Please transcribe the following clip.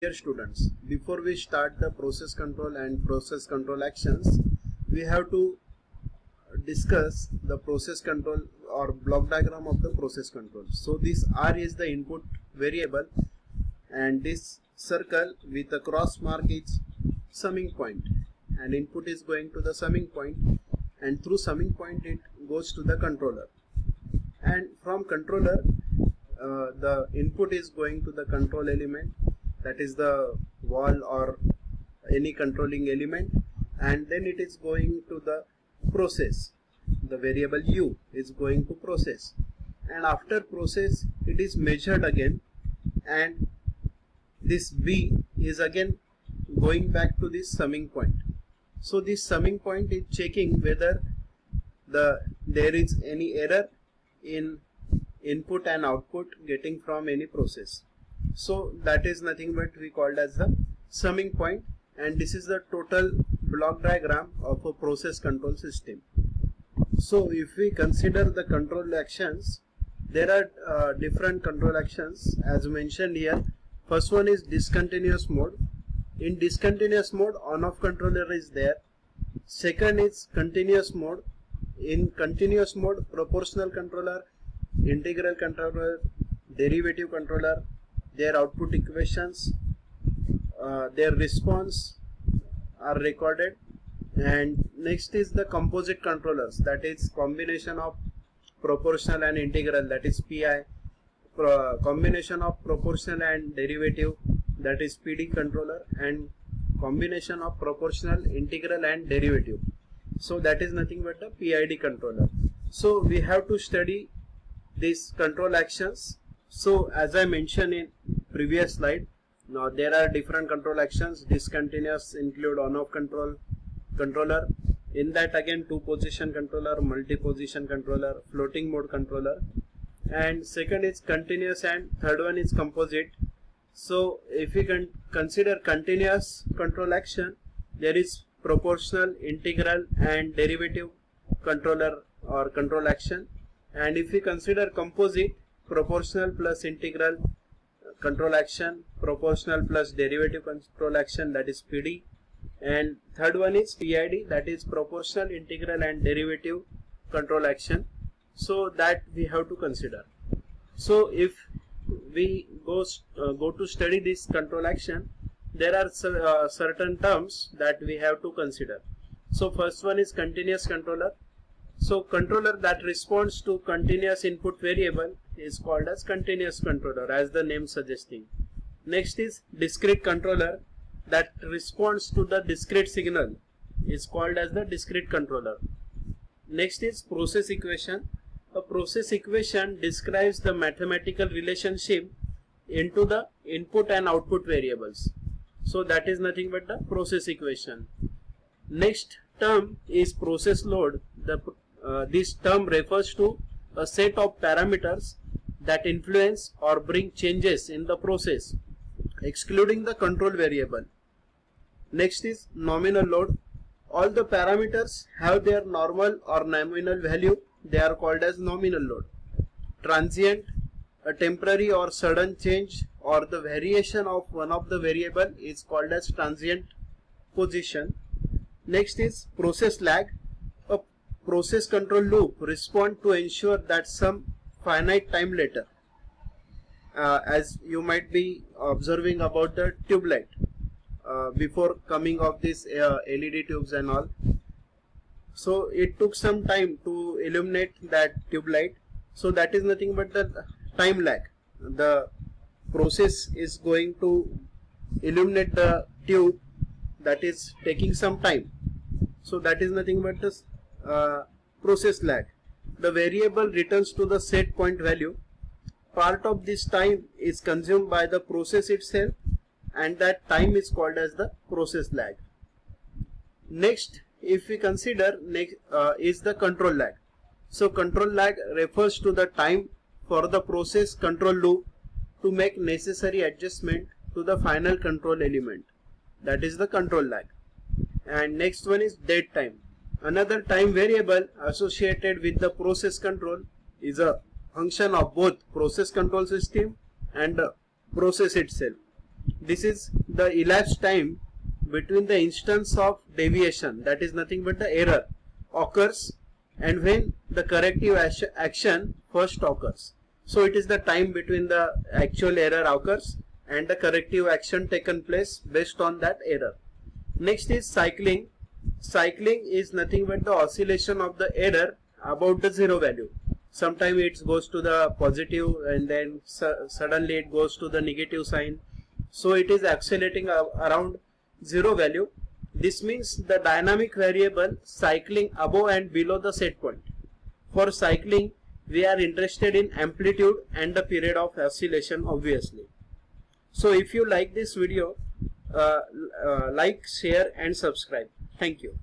Dear students, before we start the process control and process control actions, we have to discuss the process control or block diagram of the process control. So this R is the input variable and this circle with a cross mark is summing point, and input is going to the summing point, and through summing point it goes to the controller, and from controller the input is going to the control element, that is the wall or any controlling element, and then it is going to the process. The variable u is going to process, and after process it is measured again, and this v is again going back to this summing point. So this summing point is checking whether there is any error in input and output getting from any process. So that is nothing but we called as the summing point, and this is the total block diagram of a process control system. So if we consider the control actions, there are different control actions as mentioned here. First one is discontinuous mode. In discontinuous mode, on-off controller is there. Second is continuous mode. In continuous mode, proportional controller, integral controller, derivative controller, their output equations, their response are recorded. And next is the composite controllers, that is combination of proportional and integral, that is PI, combination of proportional and derivative, that is PD controller, and combination of proportional, integral and derivative, so that is nothing but the PID controller. So we have to study these control actions. So as I mentioned in previous slide, now there are different control actions. Discontinuous include on-off controller. In that again, two position controller, multi-position controller, floating mode controller, and second is continuous, and third one is composite. So if we can consider continuous control action, there is proportional, integral and derivative controller or control action. And if we consider composite, proportional plus integral control action, proportional plus derivative control action, that is PD, and third one is PID, that is proportional, integral and derivative control action. So that we have to consider. So if we go to study this control action, there are certain terms that we have to consider. So first one is continuous controller. So controller that responds to continuous input variable is called as continuous controller, as the name suggesting. Next is discrete controller that responds to the discrete signal is called as the discrete controller. Next is process equation. A process equation describes the mathematical relationship into the input and output variables. So that is nothing but the process equation. Next term is process load. This term refers to a set of parameters that influence or bring changes in the process, excluding the control variable. Next is nominal load. All the parameters have their normal or nominal value. They are called as nominal load. Transient, a temporary or sudden change or the variation of one of the variable is called as transient position. Next is process lag. A process control loop responds to ensure that some finite time later, as you might be observing about the tube light before coming of this LED tubes and all. So it took some time to illuminate that tube light. So that is nothing but the time lag. The process is going to illuminate the tube, that is taking some time. So that is nothing but the process lag. The variable returns to the set point value. Part of this time is consumed by the process itself, and that time is called as the process lag. Next, if we consider is the control lag. So control lag refers to the time for the process control loop to make necessary adjustment to the final control element, that is the control lag. And next one is dead time. Another time variable associated with the process control is a function of both process control system and the process itself. This is the elapsed time between the instance of deviation, that is nothing but the error, occurs and when the corrective action first occurs. So it is the time between the actual error occurs and the corrective action taken place based on that error. Next is cycling. Cycling is nothing but the oscillation of the error about the zero value. Sometimes it goes to the positive and then suddenly it goes to the negative sign. So it is oscillating around zero value. This means the dynamic variable cycling above and below the set point. For cycling, we are interested in amplitude and the period of oscillation, obviously. So if you like this video, like, share and subscribe. Thank you.